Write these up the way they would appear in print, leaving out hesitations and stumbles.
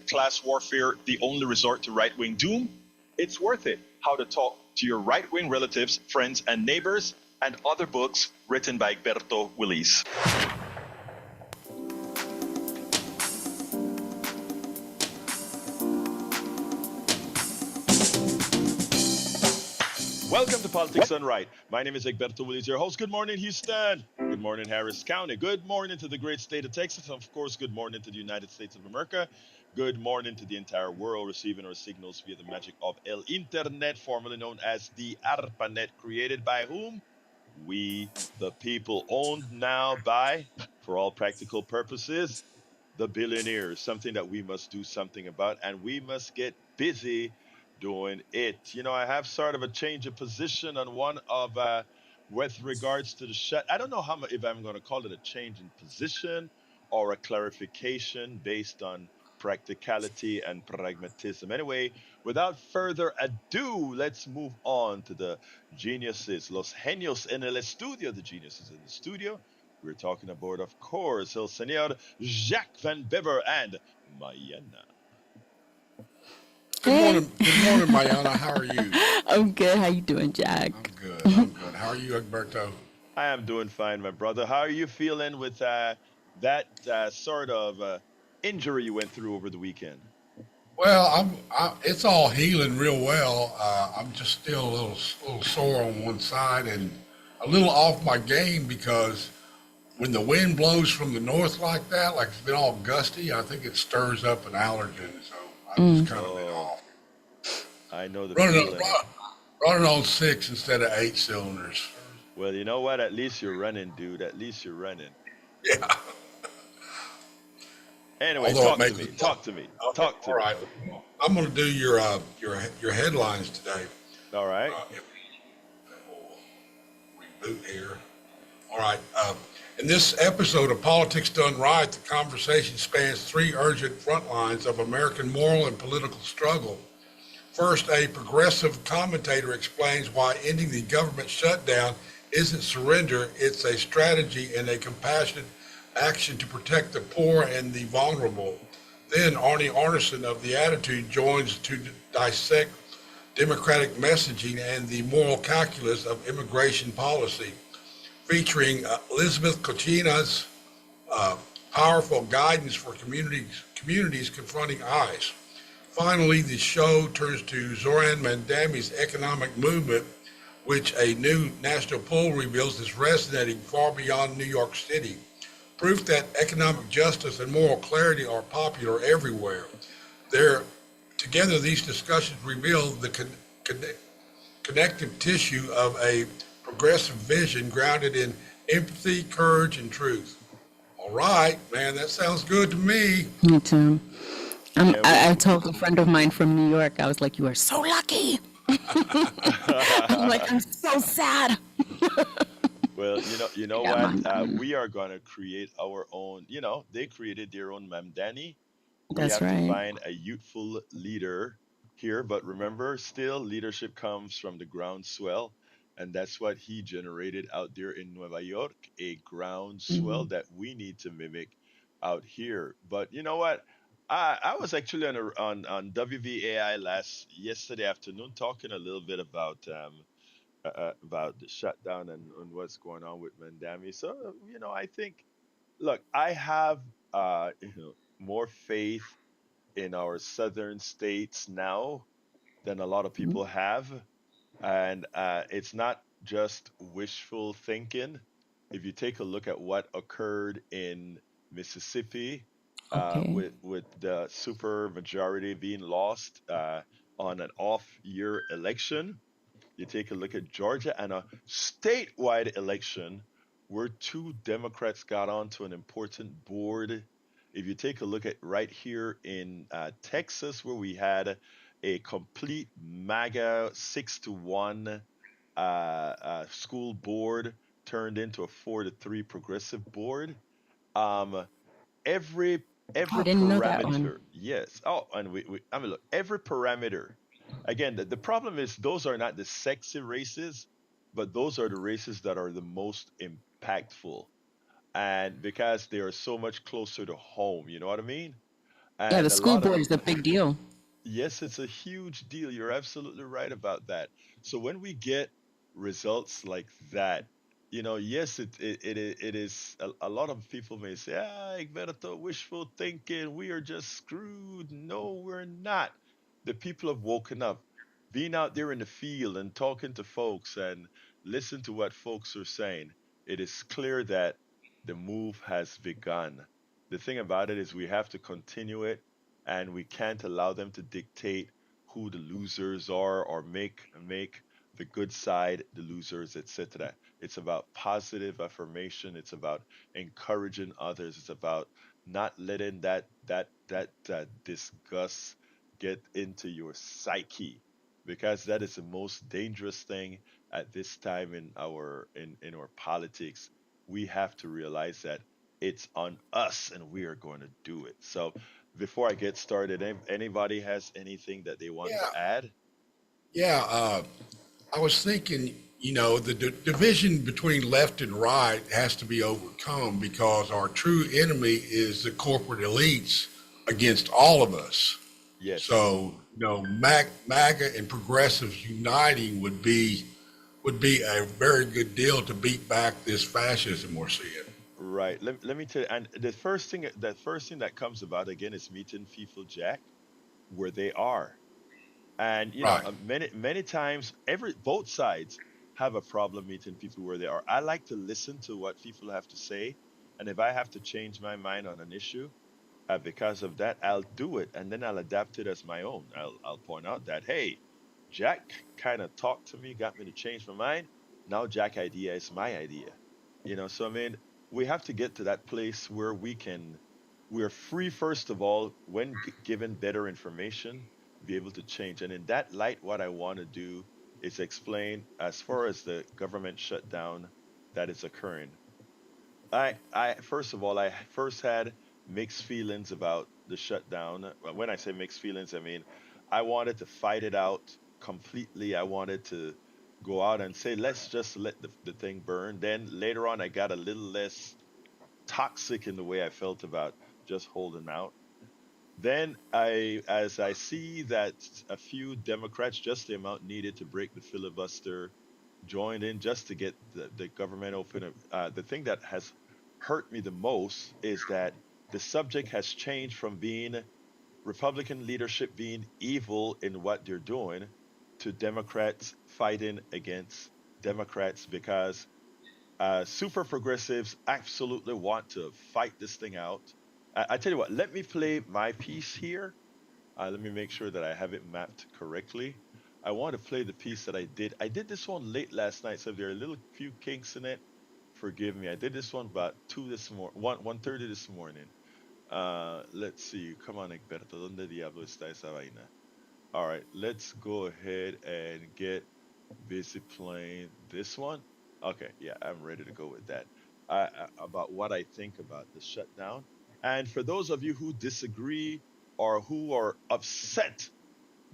class warfare the only resort to right-wing doom? It's worth it. How to talk to your right-wing relatives, friends, and neighbors, and other books written by Egberto Willis. Welcome to Politics Done Right. My name is Egberto Willis, your host. Good morning, Houston. Good morning, Harris County. Good morning to the great state of Texas. Of course, good morning to the United States of America. Good morning to the entire world receiving our signals via the magic of El Internet, formerly known as the ARPANET, created by whom? We, the people, owned now by, for all practical purposes, the billionaires, something that we must do something about, and we must get busy doing it. You know, I have sort of a change of position on one of with regards to the shut. I don't know how much, if I'm going to call it a change in position or a clarification based on practicality and pragmatism. Anyway, without further ado, let's move on to the geniuses, los genios en el estudio, the geniuses in the studio. We're talking about, of course, El Señor Jacques Van Bever and Mayana. Good morning, Mayana. How are you? I'm good. How you doing, Jack? I'm good. How are you, Egberto? I am doing fine, my brother. How are you feeling with that sort of injury you went through over the weekend? Well, it's all healing real well. I'm just still a little sore on one side and a little off my game because when the wind blows from the north like that, like it's been all gusty, I think it stirs up an allergen. So I've just kind of been off. I know the Running, feeling. running on 6 instead of 8 cylinders. Well, you know what? At least you're running, dude. At least you're running. Yeah. Anyway, Although talk to me. Talk to me. Talk to All me. right. I'm going to do your headlines today. All right. We'll reboot here. All right. In this episode of Politics Done Right, the conversation spans 3 urgent front lines of American moral and political struggle. First, a progressive commentator explains why ending the government shutdown isn't surrender, it's a strategy and a compassionate action to protect the poor and the vulnerable. Then Arnie Arnesen of The Attitude joins to dissect democratic messaging and the moral calculus of immigration policy, featuring Elizabeth Kochina's powerful guidance for communities confronting ICE. Finally, the show turns to Zoran Mandami's economic movement, which a new national poll reveals is resonating far beyond New York City. Proof that economic justice and moral clarity are popular everywhere. Together, these discussions reveal the connective tissue of a progressive vision grounded in empathy, courage, and truth. All right, man, that sounds good to me. Me too. I told a friend of mine from New York, I was like, you are so lucky. I'm like, I'm so sad. Well, you know what? We are going to create our own, they created their own Mamdani. We That's have to right. find a youthful leader here. But remember, still, leadership comes from the groundswell. And that's what he generated out there in Nueva York, a groundswell Hmm. that we need to mimic out here. But you know what? I was actually on WVAI yesterday afternoon talking a little bit about the shutdown and what's going on with Mandami. So, I think, look, I have more faith in our southern states now than a lot of people have. And it's not just wishful thinking. If you take a look at what occurred in Mississippi Okay. with the super majority being lost on an off year election, you take a look at Georgia and a statewide election where 2 Democrats got onto an important board. If you take a look at right here in Texas, where we had a complete MAGA 6-1 school board turned into a 4-3 progressive board. Um, every I every didn't know that one. parameter, yes. Oh, and I mean, look, every parameter. Again, the problem is those are not the sexy races, but those are the races that are the most impactful, and because they are so much closer to home, you know what I mean? Yeah, the And a school lot of board is a big deal. Yes, it's a huge deal. You're absolutely right about that. So when we get results like that, yes, it is a lot of people may say, Egberto, wishful thinking, we are just screwed. No, we're not. The people have woken up, being out there in the field and talking to folks and listen to what folks are saying. It is clear that the move has begun. The thing about it is we have to continue it, and we can't allow them to dictate who the losers are or make the good side the losers, etc. It's about positive affirmation. It's about encouraging others. It's about not letting that disgust get into your psyche, because that is the most dangerous thing at this time in our politics. We have to realize that it's on us and we are going to do it. So before I get started, anybody has anything that they want Yeah, to add? yeah. I was thinking, the division between left and right has to be overcome because our true enemy is the corporate elites against all of us. Yes. So, MAGA and progressives uniting would be a very good deal to beat back this fascism we're seeing. Right. Let me tell you, and the first thing that comes about again is meeting people, Jack, where they are. And Right. many times both sides have a problem meeting people where they are. I like to listen to what people have to say, and if I have to change my mind on an issue, because of that, I'll do it, and then I'll adapt it as my own. I'll point out that, hey, Jack kind of talked to me, got me to change my mind. Now Jack idea is my idea. So I mean, we have to get to that place where we're free, first of all, when given better information, be able to change. And in that light, what I want to do is explain, as far as the government shutdown that is occurring. I first of all, I first had mixed feelings about the shutdown. When I say mixed feelings, I mean I wanted to fight it out completely. I wanted to go out and say, let's just let the thing burn. Then later on, I got a little less toxic in the way I felt about just holding out. Then as I see that a few Democrats, just the amount needed to break the filibuster, joined in just to get the government open. The thing that has hurt me the most is that the subject has changed from being Republican leadership being evil in what they're doing to Democrats fighting against Democrats, because super progressives absolutely want to fight this thing out. I tell you what, let me play my piece here. Let me make sure that I have it mapped correctly. I want to play the piece that I did. I did this one late last night, so if there are a little few kinks in it, forgive me. I did this one about 1:30 this morning. Let's see. Come on, Egberto. ¿Dónde diablo está esa vaina? All right, let's go ahead and get busy playing this one. Okay, yeah, I'm ready to go with that. About what I think about the shutdown. And for those of you who disagree or who are upset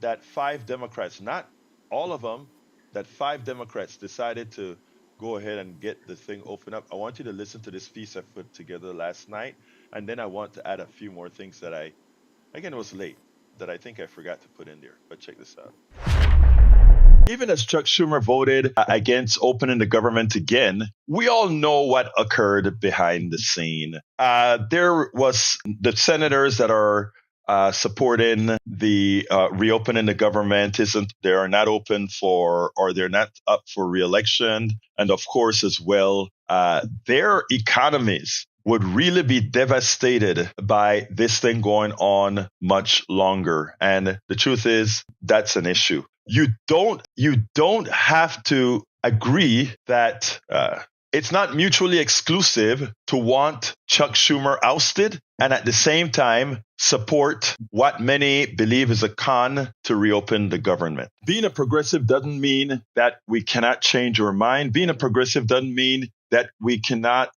that five Democrats, not all of them, that five Democrats decided to go ahead and get the thing open up, I want you to listen to this piece I put together last night. And then I want to add a few more things again, it was late, that I think I forgot to put in there. But check this out. Even as Chuck Schumer voted against opening the government again, we all know what occurred behind the scene. There was the senators that are supporting the reopening the government isn't they are not open for, or they're not up for reelection, and of course as well their economies would really be devastated by this thing going on much longer. And the truth is, that's an issue. You don't have to agree that it's not mutually exclusive to want Chuck Schumer ousted and at the same time support what many believe is a con to reopen the government. Being a progressive doesn't mean that we cannot change our mind. Being a progressive doesn't mean that we cannot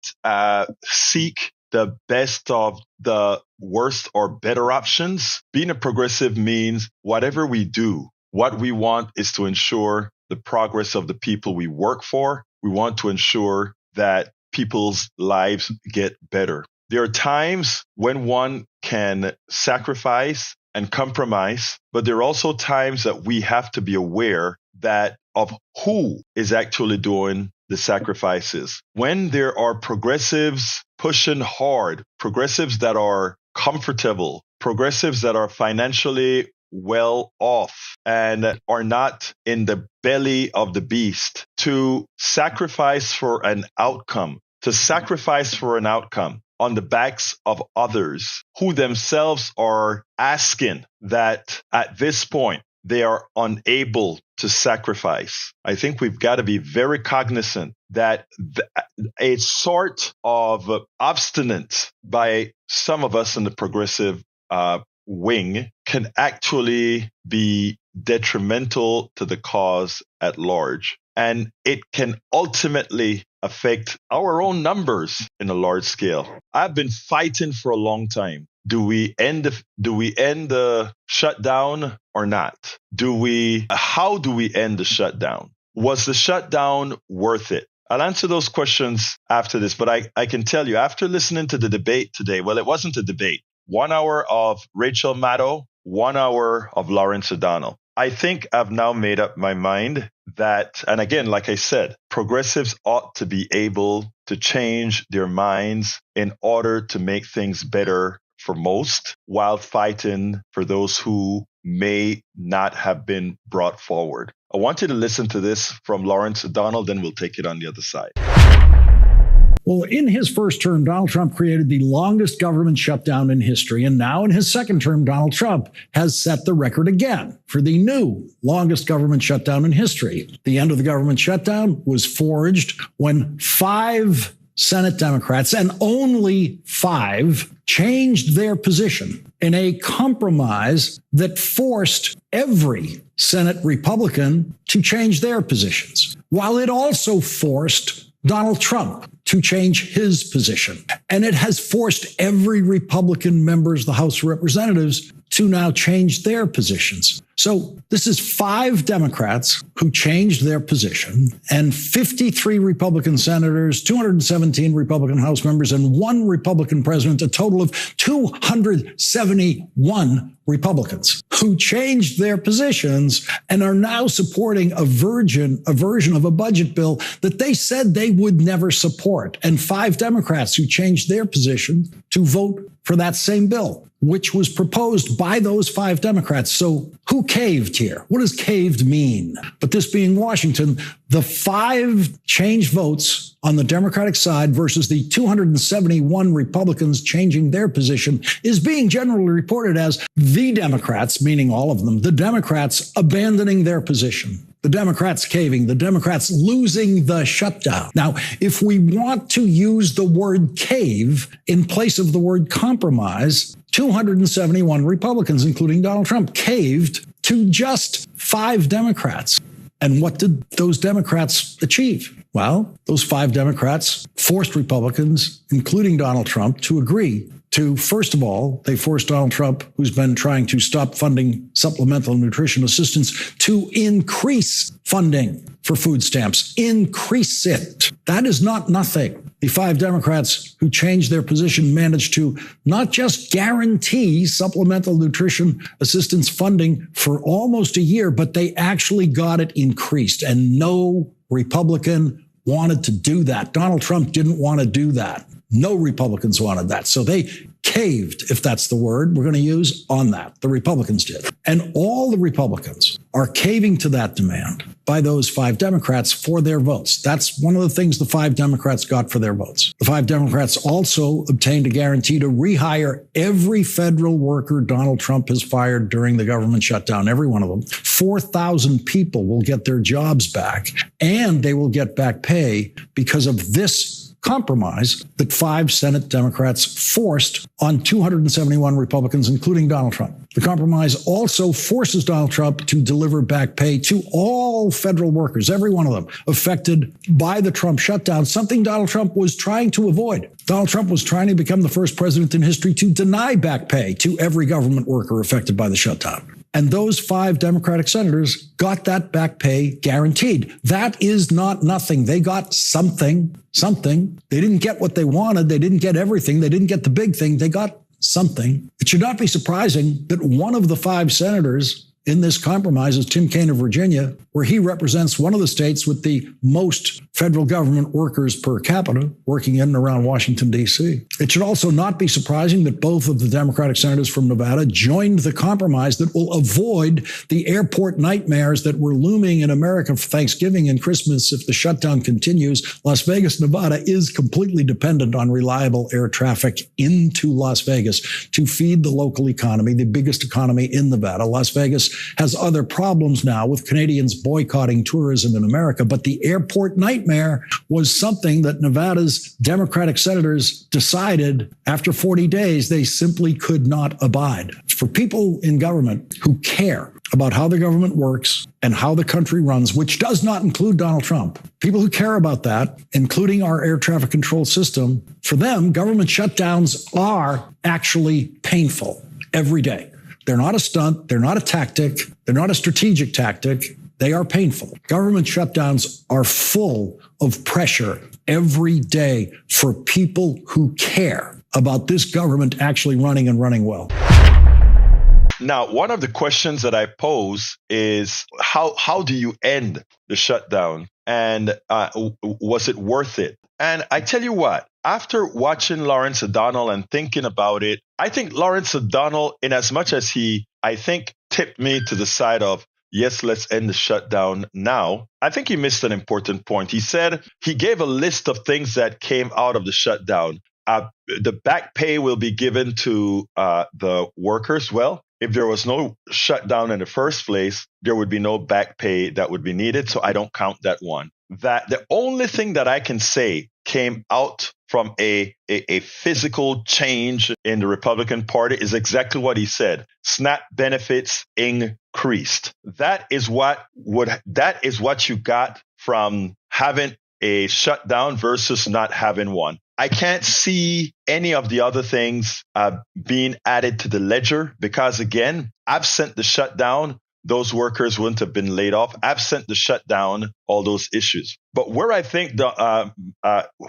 seek the best of the worst or better options. Being a progressive means whatever we do, what we want is to ensure the progress of the people we work for. We want to ensure that people's lives get better. There are times when one can sacrifice and compromise, but there are also times that we have to be aware that of who is actually doing the sacrifices. When there are progressives pushing hard, progressives that are comfortable, progressives that are financially well off and are not in the belly of the beast, to sacrifice for an outcome, on the backs of others who themselves are asking that at this point they are unable to sacrifice. I think we've got to be very cognizant that a sort of obstinance by some of us in the progressive wing can actually be detrimental to the cause at large. And it can ultimately affect our own numbers in a large scale. I've been fighting for a long time. Do we end the shutdown or not? How do we end the shutdown? Was the shutdown worth it? I'll answer those questions after this, but I can tell you, after listening to the debate today, well, it wasn't a debate. 1 hour of Rachel Maddow, 1 hour of Lawrence O'Donnell. I think I've now made up my mind that, and again, like I said, progressives ought to be able to change their minds in order to make things better for most, while fighting for those who may not have been brought forward. I want you to listen to this from Lawrence O'Donnell, then we'll take it on the other side. Well, in his first term, Donald Trump created the longest government shutdown in history. And now in his second term, Donald Trump has set the record again for the new longest government shutdown in history. The end of the government shutdown was forged when 5 Senate Democrats, and only 5, changed their position in a compromise that forced every Senate Republican to change their positions, while it also forced Donald Trump to change his position. And it has forced every Republican member of the House of Representatives to now change their positions. So this is 5 Democrats who changed their position, and 53 Republican senators, 217 Republican House members, and 1 Republican president, a total of 271 Republicans who changed their positions and are now supporting a version of a budget bill that they said they would never support. And 5 Democrats who changed their position to vote for that same bill, which was proposed by those 5 Democrats. So who caved here? What does caved mean? But this being Washington, the 5 changed votes on the Democratic side versus the 271 Republicans changing their position is being generally reported as the Democrats, meaning all of them, the Democrats abandoning their position. The Democrats caving, the Democrats losing the shutdown. Now, if we want to use the word cave in place of the word compromise, 271 Republicans, including Donald Trump, caved to just 5 Democrats. And what did those Democrats achieve? Well, those 5 Democrats forced Republicans, including Donald Trump, to agree to, first of all, they forced Donald Trump, who's been trying to stop funding supplemental nutrition assistance, to increase funding for food stamps. Increase it. That is not nothing. The 5 Democrats who changed their position managed to not just guarantee supplemental nutrition assistance funding for almost a year, but they actually got it increased. And no Republican wanted to do that. Donald Trump didn't want to do that. No Republicans wanted that. So they caved, if that's the word we're going to use, on that. The Republicans did. And all the Republicans are caving to that demand by those 5 Democrats for their votes. That's one of the things the 5 Democrats got for their votes. The 5 Democrats also obtained a guarantee to rehire every federal worker Donald Trump has fired during the government shutdown, every one of them. 4,000 people will get their jobs back, and they will get back pay because of this compromise that 5 Senate Democrats forced on 271 Republicans, including Donald Trump. The compromise also forces Donald Trump to deliver back pay to all federal workers, every one of them, affected by the Trump shutdown, something Donald Trump was trying to avoid. Donald Trump was trying to become the first president in history to deny back pay to every government worker affected by the shutdown. And those 5 Democratic senators got that back pay guaranteed. That is not nothing. They got something. They didn't get what they wanted. They didn't get everything. They didn't get the big thing. They got something. It should not be surprising that one of the 5 senators in this compromise is Tim Kaine of Virginia, where he represents one of the states with the most federal government workers per capita working in and around Washington, D.C. It should also not be surprising that both of the Democratic senators from Nevada joined the compromise that will avoid the airport nightmares that were looming in America for Thanksgiving and Christmas if the shutdown continues. Las Vegas, Nevada is completely dependent on reliable air traffic into Las Vegas to feed the local economy, the biggest economy in Nevada. Las Vegas has other problems now with Canadians boycotting tourism in America, but the airport nightmare was something that Nevada's Democratic senators decided after 40 days they simply could not abide. For people in government who care about how the government works and how the country runs, which does not include Donald Trump, people who care about that, including our air traffic control system, for them, government shutdowns are actually painful every day. They're not a stunt. They're not a tactic. They're not a strategic tactic. They are painful. Government shutdowns are full of pressure every day for people who care about this government actually running and running well. Now, one of the questions that I pose is how do you end the shutdown? And was it worth it? And I tell you what, after watching Lawrence O'Donnell and thinking about it, I think Lawrence O'Donnell, in as much as he, I think, tipped me to the side of, yes, let's end the shutdown now, I think he missed an important point. He said he gave a list of things that came out of the shutdown. The back pay will be given to the workers. Well, if there was no shutdown in the first place, there would be no back pay that would be needed. So I don't count that one. That the only thing that I can say came out from a physical change in the Republican Party is exactly what he said. SNAP benefits increased. That is what you got from having a shutdown versus not having one. I can't see any of the other things being added to the ledger because, again, absent the shutdown, those workers wouldn't have been laid off. Absent the shutdown, all those issues. But where I think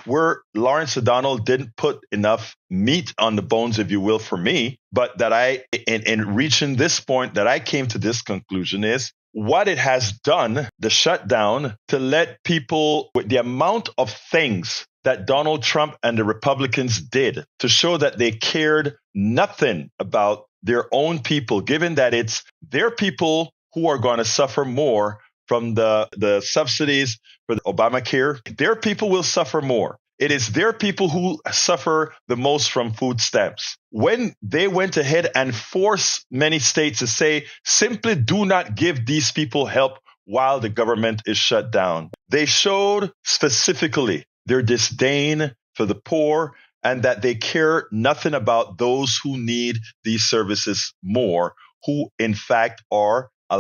where Lawrence O'Donnell didn't put enough meat on the bones, if you will, for me, but that in reaching this point, that I came to this conclusion is what it has done, the shutdown, to let people with the amount of things that Donald Trump and the Republicans did to show that they cared nothing about their own people, given that it's their people who are going to suffer more from the subsidies for the Obamacare. Their people will suffer more. It is their people who suffer the most from food stamps. When they went ahead and forced many states to say, simply do not give these people help while the government is shut down, they showed specifically their disdain for the poor and that they care nothing about those who need these services more, who in fact are a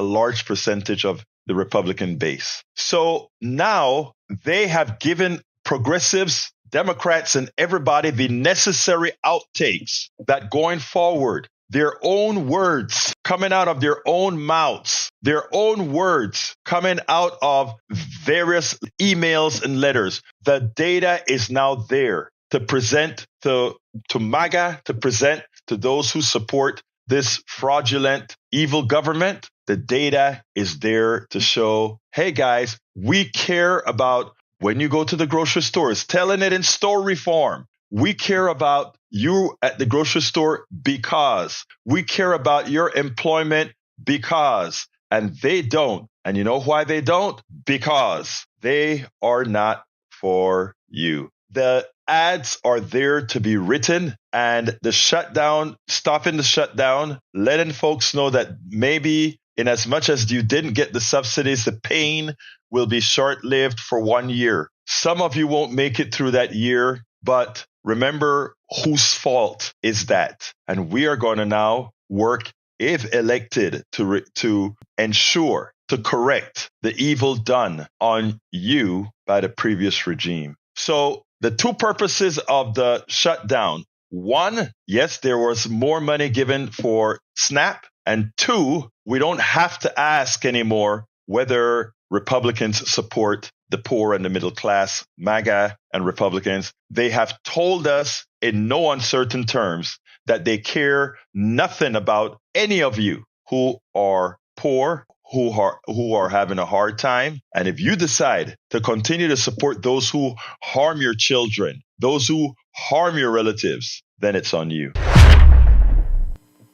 large percentage of the Republican base. So now they have given progressives, Democrats, and everybody the necessary outtakes that going forward, their own words coming out of their own mouths, their own words coming out of various emails and letters. The data is now there to present to MAGA, to present to those who support this fraudulent, evil government. The data is there to show, hey guys, we care about when you go to the grocery stores, telling it in store reform. We care about you at the grocery store because we care about your employment because, and they don't. And you know why they don't? Because they are not for you. The ads are there to be written, and the shutdown, stopping the shutdown, letting folks know that maybe in as much as you didn't get the subsidies, the pain will be short-lived for 1 year. Some of you won't make it through that year, but remember whose fault is that? And we are going to now work, if elected, to ensure, to correct the evil done on you by the previous regime. So the two purposes of the shutdown. One, yes, there was more money given for SNAP, And two, we don't have to ask anymore whether Republicans support the poor and the middle class. MAGA and Republicans, they have told us in no uncertain terms that they care nothing about any of you who are poor, who are having a hard time. And if you decide to continue to support those who harm your children, those who harm your relatives, then it's on you.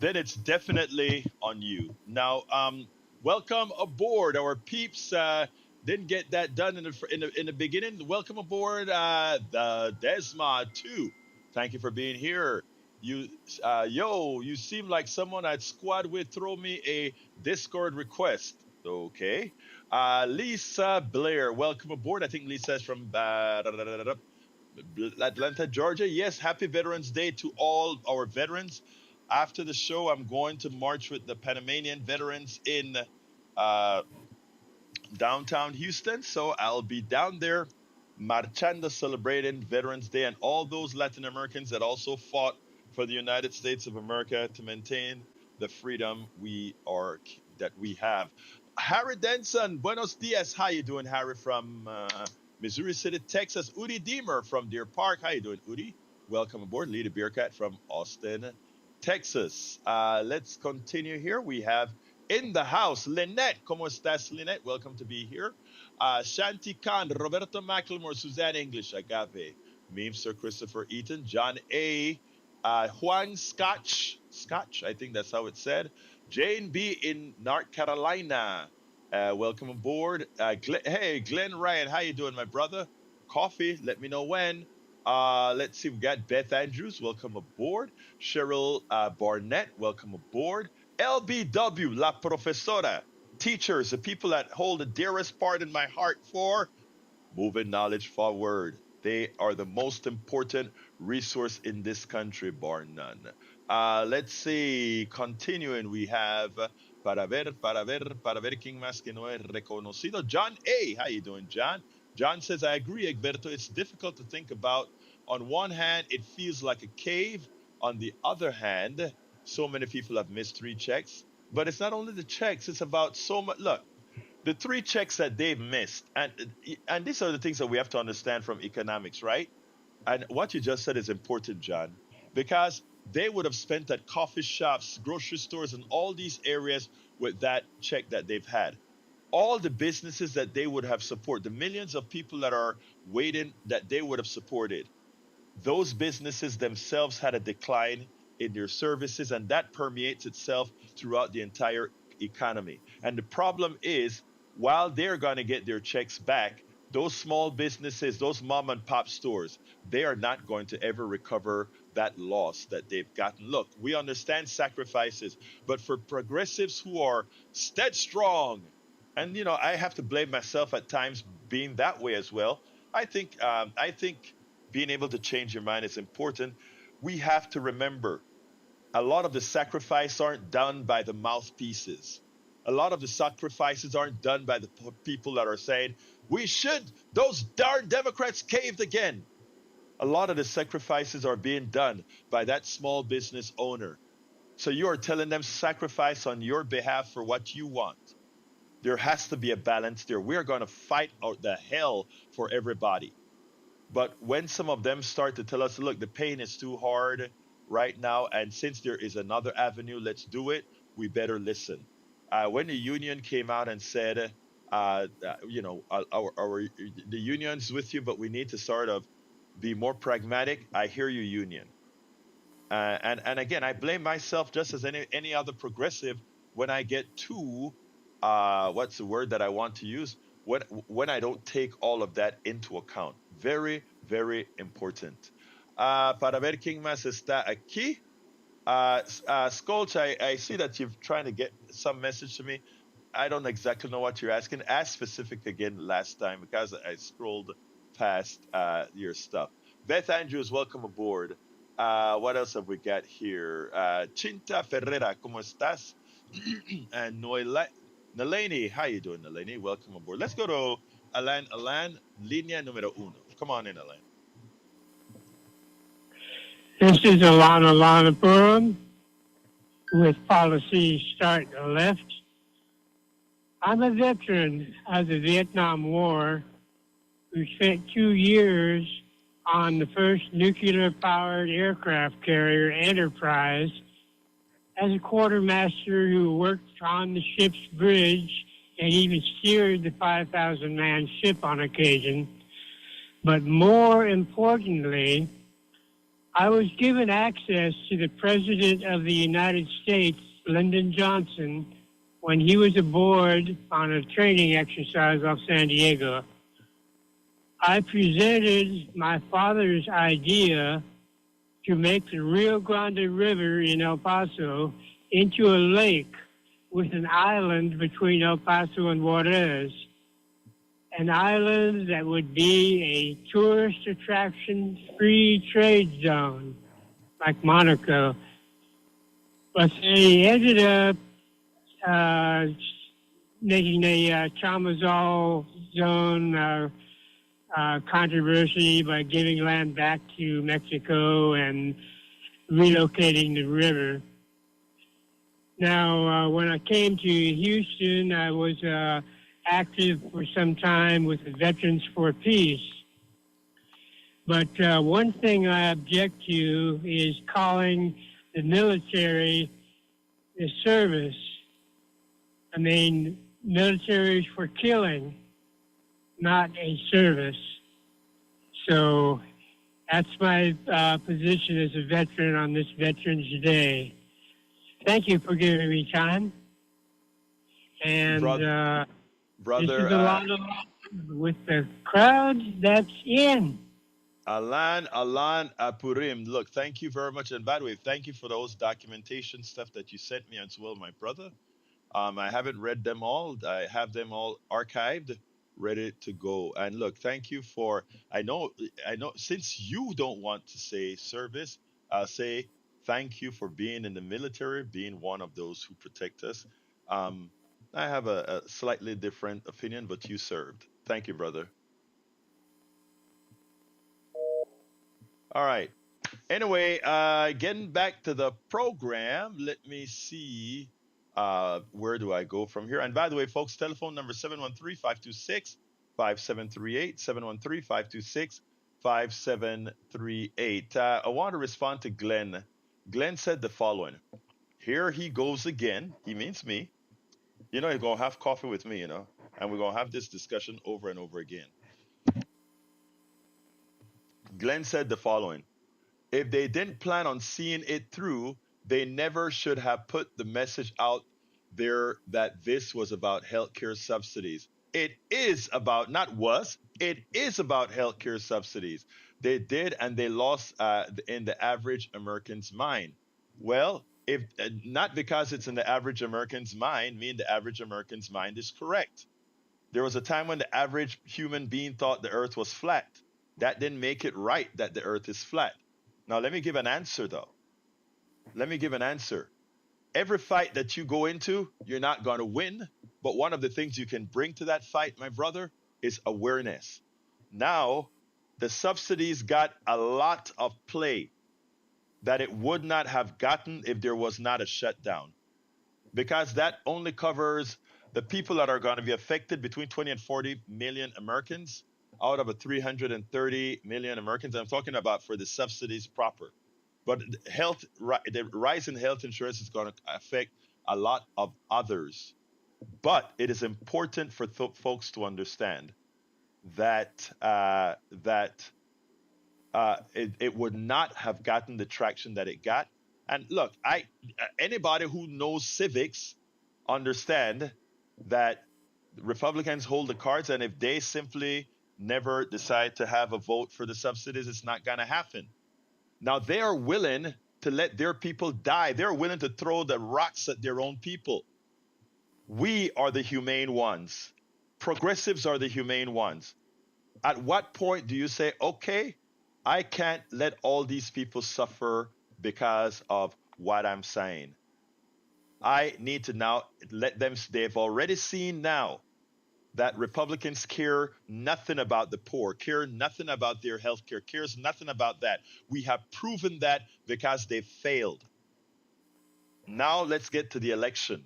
Then it's definitely on you. Now, welcome aboard, our peeps. Didn't get that done in the beginning. Welcome aboard, the Desma too. Thank you for being here. You, you seem like someone I'd squad with. Throw me a Discord request. Okay. Lisa Blair, welcome aboard. I think Lisa is from Atlanta, Georgia. Yes, happy Veterans Day to all our veterans. After the show, I'm going to march with the Panamanian veterans in uh, downtown Houston. So I'll be down there marchando, celebrating Veterans Day and all those Latin Americans that also fought for the United States of America to maintain the freedom that we have. Harry Denson, buenos dias. How you doing, Harry, from Missouri City, Texas? Udi Deemer from Deer Park. How you doing, Udi? Welcome aboard. Lita Beercat from Austin, Texas. Let's continue here. We have in the house, Lynette. ¿Cómo estás, Lynette? Welcome to be here. Shanti Khan, Roberto McLemore, Suzanne English, Agave, Meme Sir Christopher Eaton, John A. Juan Scotch, I think that's how it's said. Jane B. in North Carolina. Welcome aboard. Hey, Glenn Ryan, how you doing, my brother? Coffee, let me know when. Let's see, we got Beth Andrews, welcome aboard. Cheryl Barnett, welcome aboard. LBW, La Profesora, teachers, the people that hold the dearest part in my heart for moving knowledge forward. They are the most important resource in this country, bar none. Let's see, continuing, we have para ver, quién más que no es reconocido. John A. How you doing, John? John says, I agree, Egberto. It's difficult to think about. On one hand, it feels like a cave. On the other hand, so many people have missed 3 checks. But it's not only the checks, it's about so much. Look, the 3 checks that they've missed, and these are the things that we have to understand from economics, right? And what you just said is important, John, because they would have spent at coffee shops, grocery stores, and all these areas with that check that they've had. All the businesses that they would have supported, the millions of people that are waiting that they would have supported, those businesses themselves had a decline in their services, and that permeates itself throughout the entire economy. And the problem is, while they're going to get their checks back, those small businesses, those mom and pop stores, they are not going to ever recover that loss that they've gotten. Look, we understand sacrifices, but for progressives who are stead strong, and I have to blame myself at times being that way as well. I think being able to change your mind is important. We have to remember a lot of the sacrifice aren't done by the mouthpieces. A lot of the sacrifices aren't done by the people that are saying, those darn Democrats caved again. A lot of the sacrifices are being done by that small business owner. So you are telling them sacrifice on your behalf for what you want. There has to be a balance there. We're going to fight out the hell for everybody. But when some of them start to tell us, look, the pain is too hard right now, and since there is another avenue, let's do it, we better listen. When the union came out and said, the union's with you, but we need to sort of be more pragmatic, I hear you, union. And again, I blame myself just as any other progressive when I get too, what's the word that I want to use? When I don't take all of that into account. Very, very important. Para ver quién más está aquí. Skolch, I see that you're trying to get some message to me. I don't exactly know what you're asking. Ask specific again last time because I scrolled past your stuff. Beth Andrews, welcome aboard. What else have we got here? Chinta Ferreira, ¿cómo estás? And Nalani, how you doing, Nalani? Welcome aboard. Let's go to Alan, línea número 1. Come on in, Alan. This is Alana Burham. with policies starting to left. I'm a veteran of the Vietnam War who spent 2 years on the first nuclear-powered aircraft carrier, Enterprise, as a quartermaster who worked on the ship's bridge and even steered the 5,000-man ship on occasion. But more importantly, I was given access to the President of the United States, Lyndon Johnson, when he was aboard on a training exercise off San Diego. I presented my father's idea to make the Rio Grande River in El Paso into a lake with an island between El Paso and Juarez, an island that would be a tourist attraction free trade zone like Monaco. But they ended up making a Chamazal zone controversy by giving land back to Mexico and relocating the river. Now, when I came to Houston, I was active for some time with the Veterans for Peace. But one thing I object to is calling the military the service. I mean, military is for killing, not a service. So that's my position as a veteran on this Veterans Day. Thank you for giving me time. And Brother, this is a lot of with the crowd that's in. Alan Apurim. Look, thank you very much. And by the way, thank you for those documentation stuff that you sent me as well, my brother. I haven't read them all. I have them all archived, ready to go. And look, thank you for. I know. Since you don't want to say service, I'll say thank you for being in the military, being one of those who protect us. I have a slightly different opinion, but you served. Thank you, brother. All right. Anyway, getting back to the program, let me see. Where do I go from here? And by the way, folks, telephone number 713-526-5738, 713-526-5738. I want to respond to Glenn. Glenn said the following. Here he goes again. He means me. You know, he's going to have coffee with me, and we're going to have this discussion over and over again. Glenn said the following. If they didn't plan on seeing it through, they never should have put the message out there that this was about healthcare subsidies. It is about, not was, it is about healthcare subsidies. They did, and they lost in the average American's mind. Well, if not because it's in the average American's mind, mean the average American's mind is correct. There was a time when the average human being thought the earth was flat. That didn't make it right that the earth is flat. Now, let me give an answer, though. Let me give an answer. Every fight that you go into, you're not going to win. But one of the things you can bring to that fight, my brother, is awareness. Now, the subsidies got a lot of play that it would not have gotten if there was not a shutdown. Because that only covers the people that are going to be affected between 20 and 40 million Americans out of a 330 million Americans. I'm talking about for the subsidies proper. But the rise in health insurance is going to affect a lot of others. But it is important for folks to understand that it would not have gotten the traction that it got. And look, anybody who knows civics understand that Republicans hold the cards, and if they simply never decide to have a vote for the subsidies, it's not going to happen. Now, they are willing to let their people die. They're willing to throw the rocks at their own people. We are the humane ones. Progressives are the humane ones. At what point do you say, okay, I can't let all these people suffer because of what I'm saying? I need to now let them, they've already seen now that Republicans care nothing about the poor, care nothing about their health care, cares nothing about that. We have proven that because they failed. Now let's get to the election.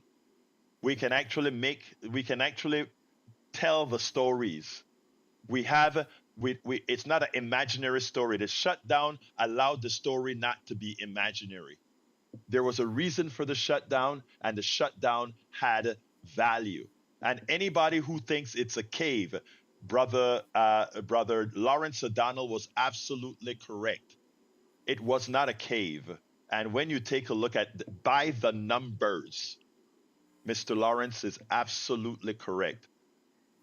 We can actually tell the stories. We have we it's not an imaginary story. The shutdown allowed the story not to be imaginary. There was a reason for the shutdown, and the shutdown had value. And anybody who thinks it's a cave, brother Lawrence O'Donnell was absolutely correct. It was not a cave. And when you take a look at by the numbers, Mr. Lawrence is absolutely correct.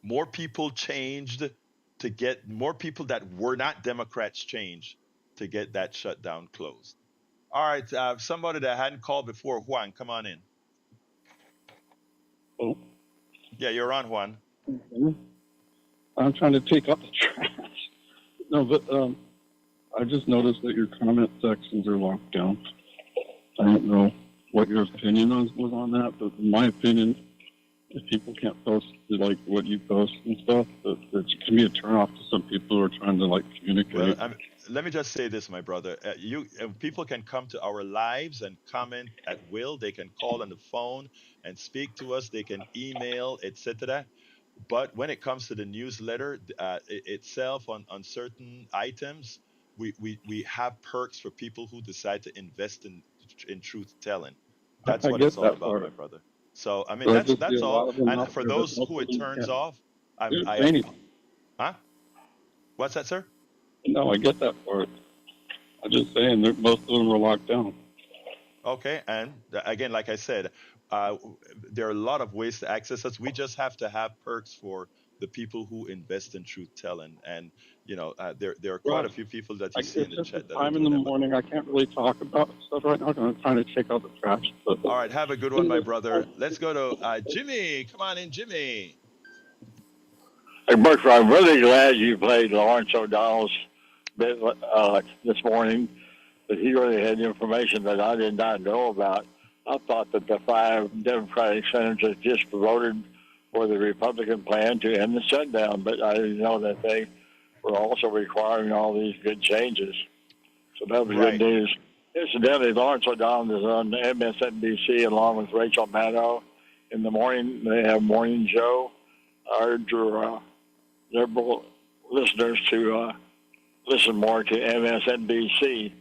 More people changed to get more people that were not Democrats changed to get that shutdown closed. All right, somebody that hadn't called before, Juan, come on in. Oh, Yeah, you're on, Juan. I'm trying to take out the trash. No, but I just noticed that your comment sections are locked down. I don't know what your opinion was on that, but in my opinion, if people can't post like what you post and stuff, that can be a turnoff to some people who are trying to like communicate. Well, let me just say this, my brother. People can come to our lives and comment at will. They can call on the phone and speak to us. They can email, etc. But when it comes to the newsletter itself on certain items, we have perks for people who decide to invest in truth telling. That's I what it's get all that about, part. my brother. So I mean But I just see that's a all. lot of them And out for there, but those most who of it them turns can't off, do I anything. huh? What's that, sir? No, I get that part. I'm just saying that most of them are locked down. Okay, and again, like I said, uh, there are a lot of ways to access us. We just have to have perks for the people who invest in truth telling, and there are quite Right. a few people that you see in It's the just the chat that are time in the doing that. morning. I can't really talk about stuff right now. 'Cause I'm trying to take out the trash. But All right, have a good one, my brother. Let's go to Jimmy. Come on in, Jimmy. Hey, Berkshire, I'm really glad you played Lawrence O'Donnell's bit this morning, that he really had information that I did not know about. I thought that the 5 Democratic senators just voted for the Republican plan to end the shutdown, but I didn't know that they were also requiring all these good changes. So that was good Right. news. Incidentally, Lawrence O'Donnell is on MSNBC along with Rachel Maddow in the morning. They have Morning Joe. I urge your liberal listeners to listen more to MSNBC.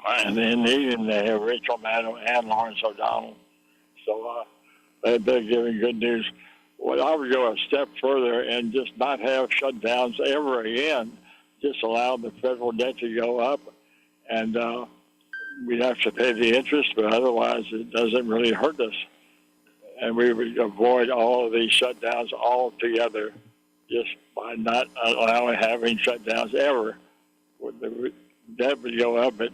And in the evening, they have Rachel Maddow and Lawrence O'Donnell. So they're giving good news. Well, I would go a step further and just not have shutdowns ever again. Just allow the federal debt to go up, and we'd have to pay the interest, but otherwise it doesn't really hurt us. And we would avoid all of these shutdowns altogether just by not allowing having shutdowns ever. The debt would go up, but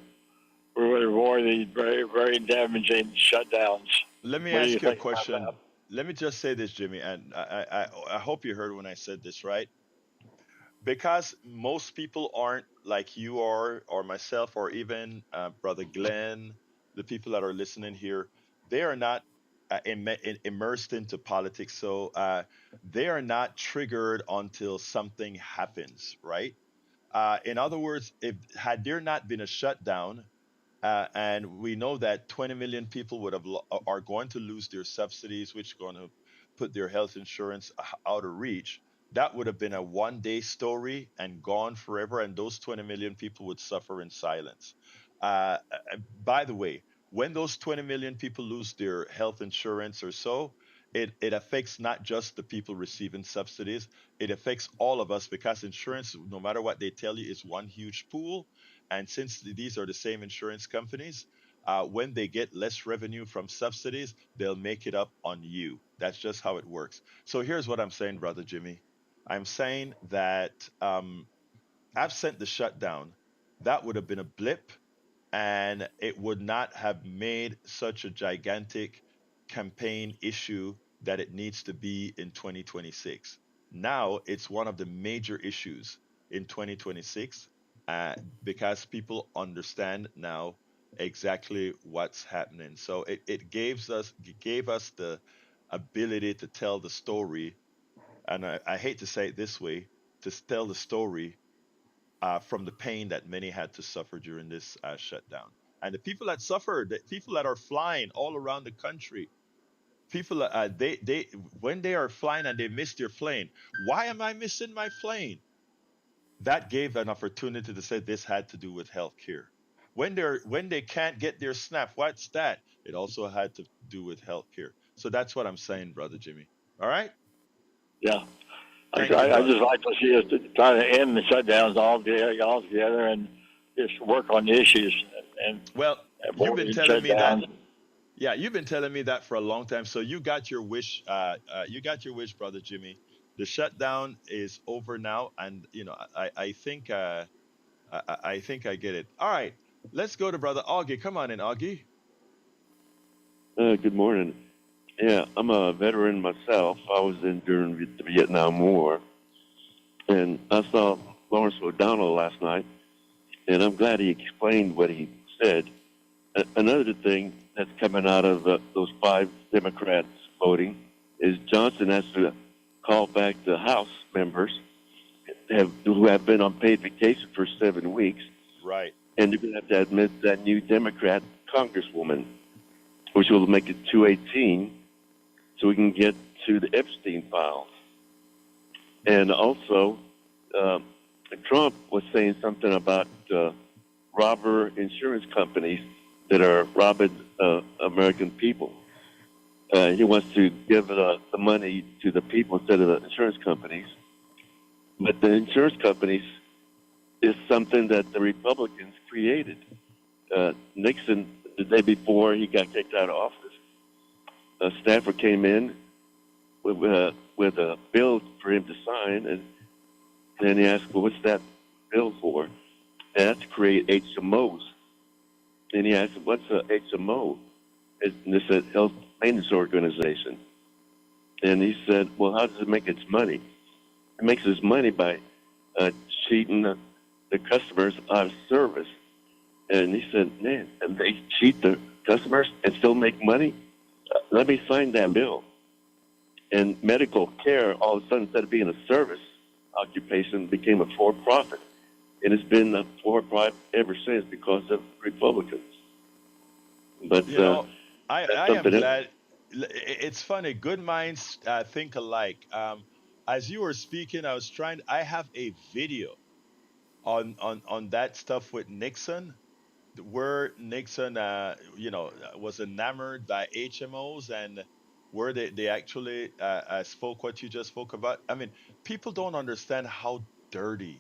we would avoid these very, very damaging shutdowns. Let me What do you ask you a think about question. that? Let me just say this, Jimmy, and I hope you heard when I said this, right? Because most people aren't like you are, or myself, or even Brother Glenn, the people that are listening here, they are not immersed into politics. So they are not triggered until something happens, right? In other words, if had there not been a shutdown, and we know that 20 million people are going to lose their subsidies, which are going to put their health insurance out of reach. That would have been a 1 day story and gone forever, and those 20 million people would suffer in silence. By the way, when those 20 million people lose their health insurance or so, it affects not just the people receiving subsidies, it affects all of us because insurance, no matter what they tell you, is one huge pool. And since these are the same insurance companies, when they get less revenue from subsidies, they'll make it up on you. That's just how it works. So here's what I'm saying, Brother Jimmy. I'm saying that absent the shutdown, that would have been a blip, and it would not have made such a gigantic campaign issue that it needs to be in 2026. Now it's one of the major issues in 2026, because people understand now exactly what's happening. So it gave us the ability to tell the story, and I hate to say it this way, to tell the story from the pain that many had to suffer during this shutdown. And the people that suffer, the people that are flying all around the country, people they when they are flying and they miss their plane, why am I missing my plane? That gave an opportunity to say this had to do with healthcare. When they can't get their SNAP, what's that? It also had to do with healthcare. So that's what I'm saying, brother Jimmy. All right. Yeah. Thank you, I brother. just like to see us try to end the shutdowns all together and just work on the issues and Well, you've been avoiding telling me that. shutdowns. Yeah, you've been telling me that for a long time. So you got your wish. You got your wish, brother Jimmy. The shutdown is over now, and I think I think I get it. All right, let's go to brother Augie. Come on in, Augie. Good morning. Yeah, I'm a veteran myself. I was in during the Vietnam War, and I saw Lawrence O'Donnell last night, and I'm glad he explained what he said. Another thing that's coming out of those 5 Democrats voting is Johnson has to call back the House members who have been on paid vacation for 7 weeks, Right. and they're going to have to admit that new Democrat congresswoman, which will make it 218, so we can get to the Epstein files. And also, Trump was saying something about robber insurance companies that are robbing American people. He wants to give the money to the people instead of the insurance companies. But the insurance companies is something that the Republicans created. Nixon, the day before he got kicked out of office, Stafford came in with a bill for him to sign, and then he asked, well, what's that bill for? And that's to create HMOs. And he asked, what's a HMO? And it's a health maintenance organization. And he said, well, how does it make its money? It makes its money by cheating the customers out of service. And he said, man, and they cheat the customers and still make money? Let me sign that bill. And medical care, all of a sudden, instead of being a service occupation, became a for-profit. And it's been a for-profit ever since because of Republicans. But I am glad. It's funny. Good minds think alike. As you were speaking, I have a video on that stuff with Nixon, where Nixon, was enamored by HMOs, and where they actually spoke what you just spoke about. I mean, people don't understand how dirty.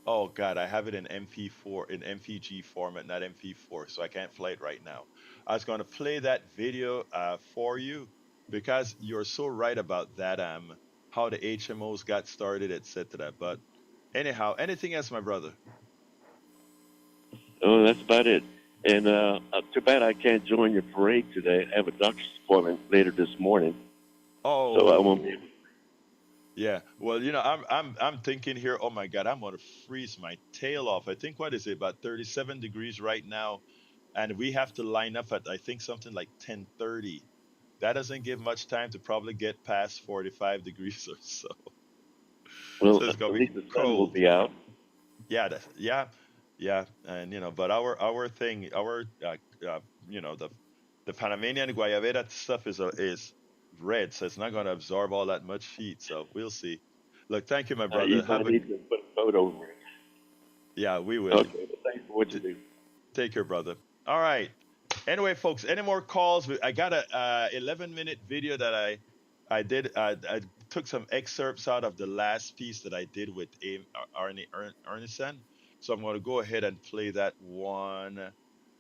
Oh God, I have it in MP4 in MPG format, not MP4, so I can't play it right now. I was going to play that video for you because you're so right about that. How the HMOs got started, etc. But anyhow, anything else, my brother? oh, that's about it. And too bad I can't join your parade today. I have a doctor's appointment later this morning, so I won't be Oh, able. yeah. Well, I'm thinking here. Oh my God, I'm gonna freeze my tail off. I think what is it about 37 degrees right now, and we have to line up at I think something like 10:30. That doesn't give much time to probably get past 45 degrees or so. Well, So it's at gonna be least the sun will cold. be out. Yeah, yeah, and but our thing, the Panamanian Guayabera stuff is red, so it's not gonna absorb all that much heat. So we'll see. Look, thank you, my You brother. might need to put a boat over it. Yeah, we will. Okay, but thanks for what you T- do. Take care, brother. All right. Anyway, folks, any more calls? I got a 11-minute video that I did. I took some excerpts out of the last piece that I did with Arnie Arnesen. So I'm going to go ahead and play that one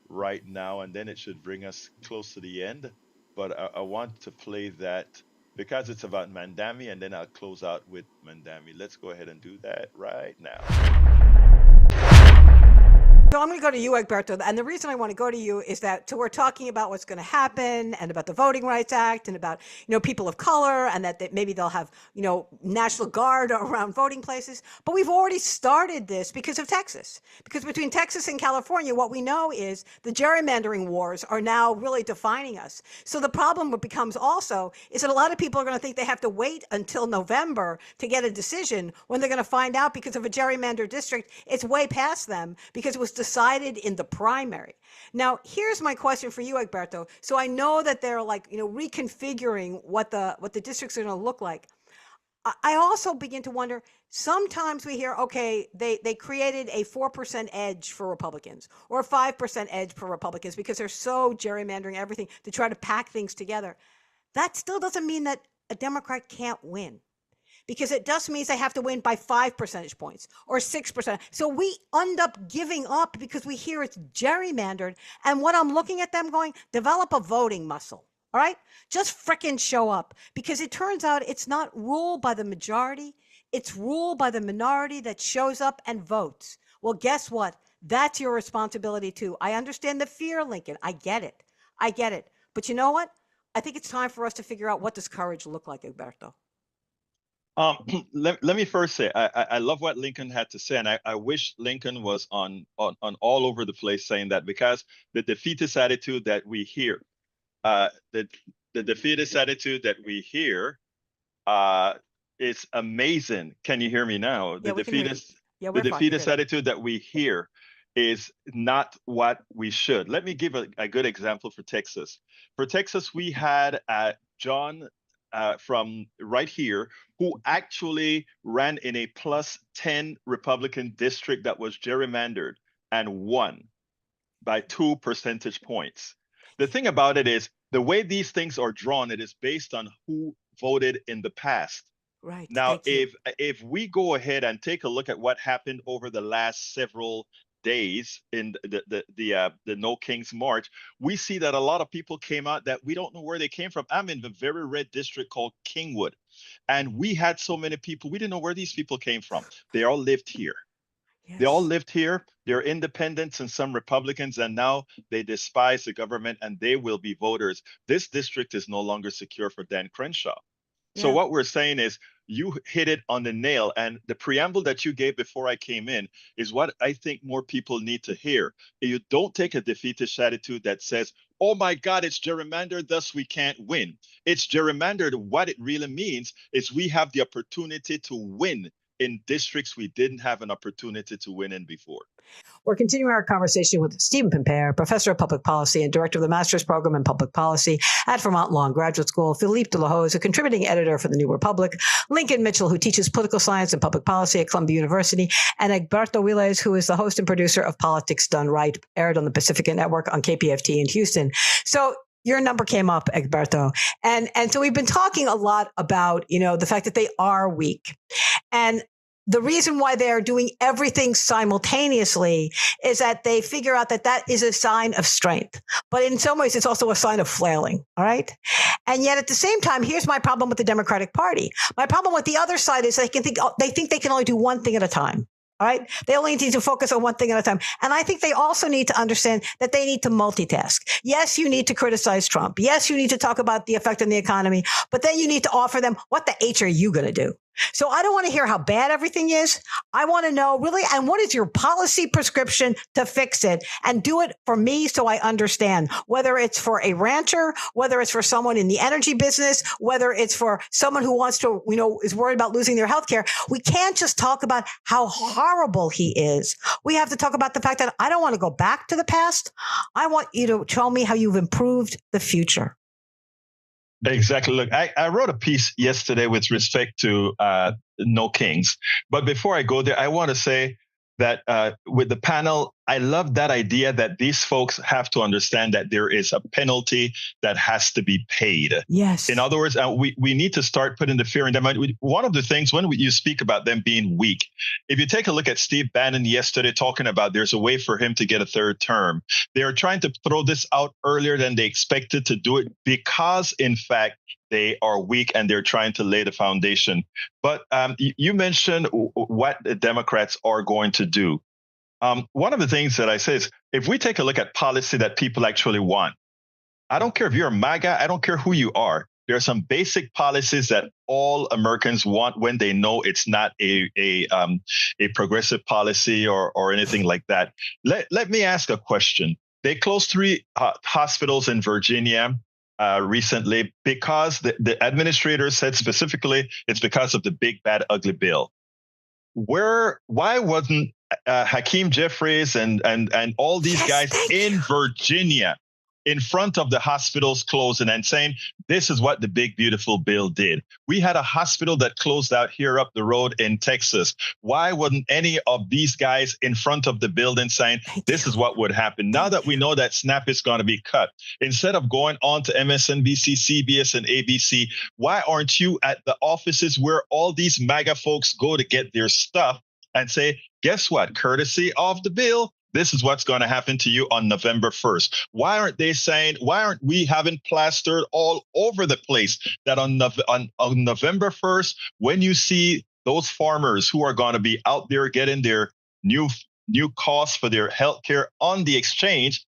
right now, and then it should bring us close to the end. But I want to play that because it's about Mamdani, and then I'll close out with Mamdani. Let's go ahead and do that right now. So I'm going to go to you, Egberto. And the reason I want to go to you is that so we're talking about what's going to happen and about the Voting Rights Act and about, people of color and that maybe they'll have, National Guard around voting places. But we've already started this because of Texas. Because between Texas and California, what we know is the gerrymandering wars are now really defining us. So the problem becomes also is that a lot of people are going to think they have to wait until November to get a decision when they're going to find out because of a gerrymandered district, it's way past them because it was decided in the primary. Now, here's my question for you, Egberto. So I know that they're like, reconfiguring what the districts are going to look like. I also begin to wonder, sometimes we hear, okay, they created a 4% edge for Republicans or a 5% edge for Republicans because they're so gerrymandering everything to try to pack things together. That still doesn't mean that a Democrat can't win, because it just means they have to win by 5 percentage points or 6%. So we end up giving up because we hear it's gerrymandered. And what I'm looking at them going, develop a voting muscle. All right? Just frickin' show up, because it turns out it's not ruled by the majority. It's ruled by the minority that shows up and votes. Well, guess what? That's your responsibility too. I understand the fear, Lincoln. I get it. But you know what? I think it's time for us to figure out, what does courage look like, Egberto? Let me first say, I love what Lincoln had to say, and I wish Lincoln was on all over the place saying that, because the defeatist attitude that we hear, the defeatist attitude that we hear is amazing. Can you hear me now? Yeah, we can hear you. Yeah, we're The fine. You're defeatist good. attitude that we hear is not what we should. Let me give a good example for Texas. For Texas, we had John from right here, who actually ran in a +10 Republican district that was gerrymandered and won by 2 percentage points. The thing about it is, the way these things are drawn, it is based on who voted in the past. Right. Now, Thank you. if we go ahead and take a look at what happened over the last several days in the No Kings March, we see that a lot of people came out that we don't know where they came from. I'm in the very red district called Kingwood, and we had so many people, we didn't know where these people came from. They all lived here. They all Yes. lived here. They're independents and some Republicans, and now they despise the government and they will be voters. This district is no longer secure for Dan Crenshaw. So Yeah. what we're saying is, you hit it on the nail. And the preamble that you gave before I came in is what I think more people need to hear. You don't take a defeatist attitude that says, oh my God, it's gerrymandered, thus we can't win. It's gerrymandered. What it really means is we have the opportunity to win in districts we didn't have an opportunity to win in before. We're continuing our conversation with Stephen Pimpere, Professor of Public Policy and Director of the Master's Program in Public Policy at Vermont Law and Graduate School, Philippe Delahaye, a contributing editor for The New Republic, Lincoln Mitchell, who teaches political science and public policy at Columbia University, and Egberto Willies, who is the host and producer of Politics Done Right, aired on the Pacifica Network on KPFT in Houston. So your number came up, Egberto. And so we've been talking a lot about, the fact that they are weak. And the reason why they are doing everything simultaneously is that they figure out that that is a sign of strength. But in some ways, it's also a sign of flailing. All right. And yet at the same time, here's my problem with the Democratic Party. My problem with the other side is they think they can only do one thing at a time. All right. They only need to focus on one thing at a time. And I think they also need to understand that they need to multitask. Yes, you need to criticize Trump. Yes, you need to talk about the effect on the economy, but then you need to offer them, what the H are you going to do? So I don't want to hear how bad everything is. I want to know really, and what is your policy prescription to fix it, and do it for me so I understand, whether it's for a rancher, whether it's for someone in the energy business, whether it's for someone who wants to, is worried about losing their health care. We can't just talk about how horrible he is. We have to talk about the fact that I don't want to go back to the past. I want you to tell me how you've improved the future. Exactly. Look, I wrote a piece yesterday with respect to No Kings. But before I go there, I want to say that with the panel, I love that idea that these folks have to understand that there is a penalty that has to be paid. Yes. In other words, we need to start putting the fear in them. One of the things, when you speak about them being weak, if you take a look at Steve Bannon yesterday talking about there's a way for him to get a third term, they are trying to throw this out earlier than they expected to do it because, in fact, they are weak and they're trying to lay the foundation. But you mentioned what the Democrats are going to do. One of the things that I say is, if we take a look at policy that people actually want, I don't care if you're a MAGA, I don't care who you are. There are some basic policies that all Americans want when they know it's not a progressive policy or anything like that. Let me ask a question. They closed 3 hospitals in Virginia recently because the administrator said specifically it's because of the big, bad, ugly bill. Why wasn't Hakeem Jeffries and all these guys in Virginia in front of the hospitals closing and saying, this is what the big, beautiful bill did. We had a hospital that closed out here up the road in Texas. Why wouldn't any of these guys in front of the building saying, this is what would happen? Now that we know that SNAP is going to be cut, instead of going on to MSNBC, CBS, and ABC, why aren't you at the offices where all these MAGA folks go to get their stuff and say, guess what? Courtesy of the bill, this is what's going to happen to you on November 1st. Why aren't they saying, why aren't we having plastered all over the place that on November 1st, when you see those farmers who are going to be out there getting their new costs for their health care on the exchange,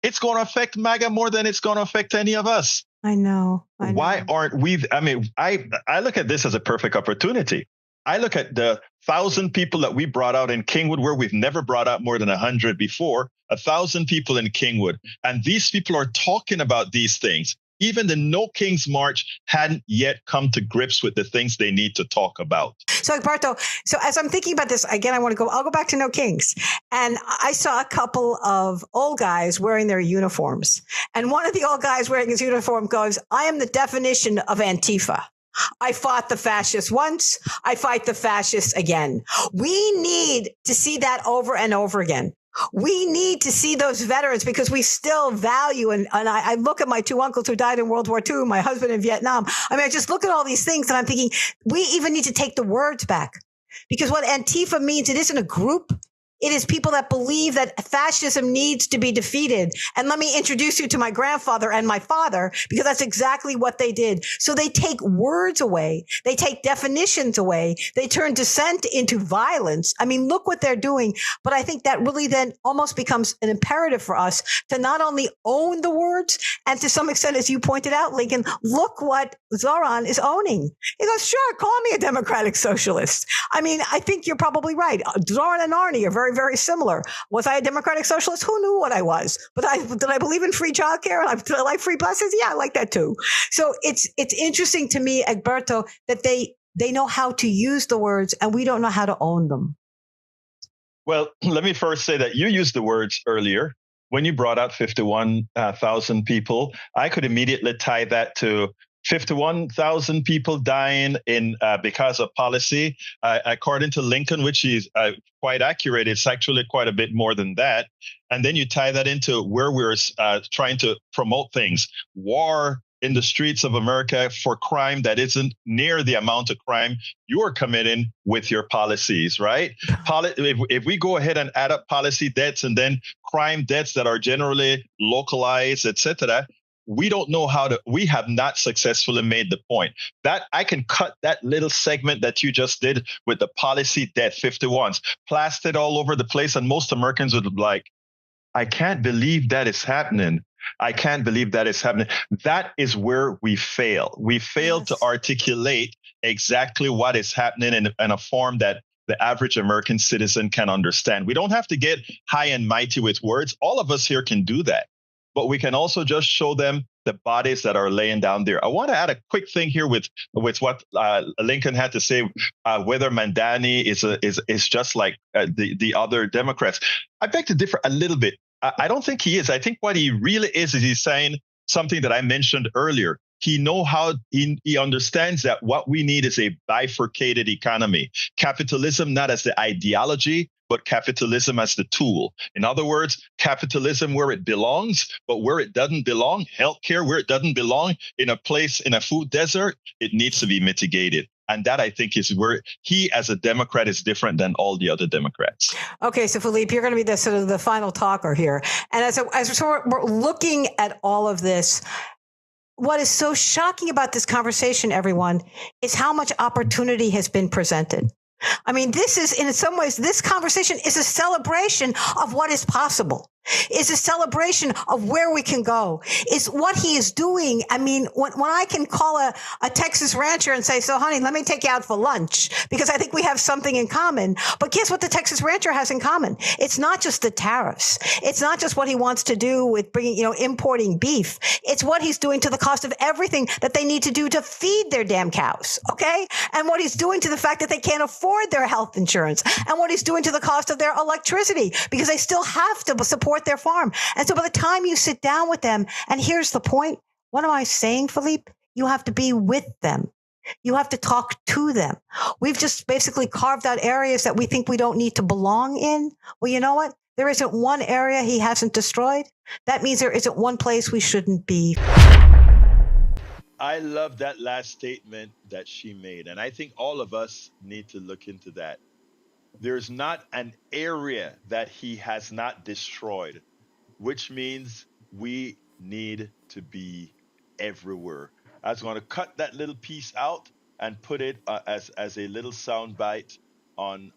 it's going to affect MAGA more than it's going to affect any of us. I know. Why aren't we? I mean, I look at this as a perfect opportunity. I look at the 1,000 people that we brought out in Kingwood, where we've never brought out more than 100 before, 1,000 people in Kingwood. And these people are talking about these things. Even the No Kings March hadn't yet come to grips with the things they need to talk about. So, Barto, so as I'm thinking about this, again, I'll go back to No Kings. And I saw a couple of old guys wearing their uniforms. And one of the old guys wearing his uniform goes, I am the definition of Antifa. I fought the fascists once. I fight the fascists again. We need to see that over and over again. We need to see those veterans because we still value. And I look at my two uncles who died in World War II, my husband in Vietnam. I mean, I just look at all these things and I'm thinking we even need to take the words back because what Antifa means, it isn't a group. It is people that believe that fascism needs to be defeated. And let me introduce you to my grandfather and my father, because that's exactly what they did. So they take words away. They take definitions away. They turn dissent into violence. I mean, look what they're doing. But I think that really then almost becomes an imperative for us to not only own the words, and to some extent, as you pointed out, Lincoln, look what Zoran is owning. He goes, sure, call me a democratic socialist. I mean, I think you're probably right. Zoran and Arnie are very, very similar. Was I a democratic socialist? Who knew what I was? But did I believe in free childcare? Did I like free buses? Yeah, I like that too. So it's interesting to me, Egberto, that they know how to use the words and we don't know how to own them. Well, let me first say that you used the words earlier. When you brought out 51,000 people, I could immediately tie that to 51,000 people dying because of policy. According to Lincoln, which is quite accurate, it's actually quite a bit more than that. And then you tie that into where we're trying to promote things. War in the streets of America for crime that isn't near the amount of crime you're committing with your policies, right? If we go ahead and add up policy debts and then crime debts that are generally localized, etc., we don't know we have not successfully made the point. That I can cut that little segment that you just did with the policy debt 51s, plastered all over the place. And most Americans would be like, I can't believe that is happening. I can't believe that is happening. That is where we fail. We fail to articulate exactly what is happening in a form that the average American citizen can understand. We don't have to get high and mighty with words. All of us here can do that. But we can also just show them the bodies that are laying down there. I want to add a quick thing here with what Lincoln had to say, whether Mamdani is just like the other Democrats. I beg to differ a little bit. I don't think he is. I think what he really is he's saying something that I mentioned earlier. He understands that what we need is a bifurcated economy. Capitalism not as the ideology, but capitalism as the tool. In other words, capitalism where it belongs, but where it doesn't belong, healthcare where it doesn't belong, in a food desert, it needs to be mitigated. And that, I think, is where he, as a Democrat, is different than all the other Democrats. Okay, so Philippe, you're going to be the sort of the final talker here. And as we're looking at all of this, what is so shocking about this conversation, everyone, is how much opportunity has been presented. I mean, this is, in some ways, this conversation is a celebration of what is possible. Is a celebration of where we can go. Is what he is doing. I mean, when I can call a Texas rancher and say, so honey, let me take you out for lunch, because I think we have something in common. But guess what the Texas rancher has in common? It's not just the tariffs. It's not just what he wants to do with importing beef. It's what he's doing to the cost of everything that they need to do to feed their damn cows. Okay. And what he's doing to the fact that they can't afford afford their health insurance, and what he's doing to the cost of their electricity, because they still have to support their farm. And so by the time you sit down with them, and here's the point, what am I saying, Philippe? You have to be with them. You have to talk to them. We've just basically carved out areas that we think we don't need to belong in. Well, you know what? There isn't one area he hasn't destroyed. That means there isn't one place we shouldn't be. I love that last statement that she made. And I think all of us need to look into that. There's not an area that he has not destroyed, which means we need to be everywhere. I was going to cut that little piece out and put it as a little sound bite on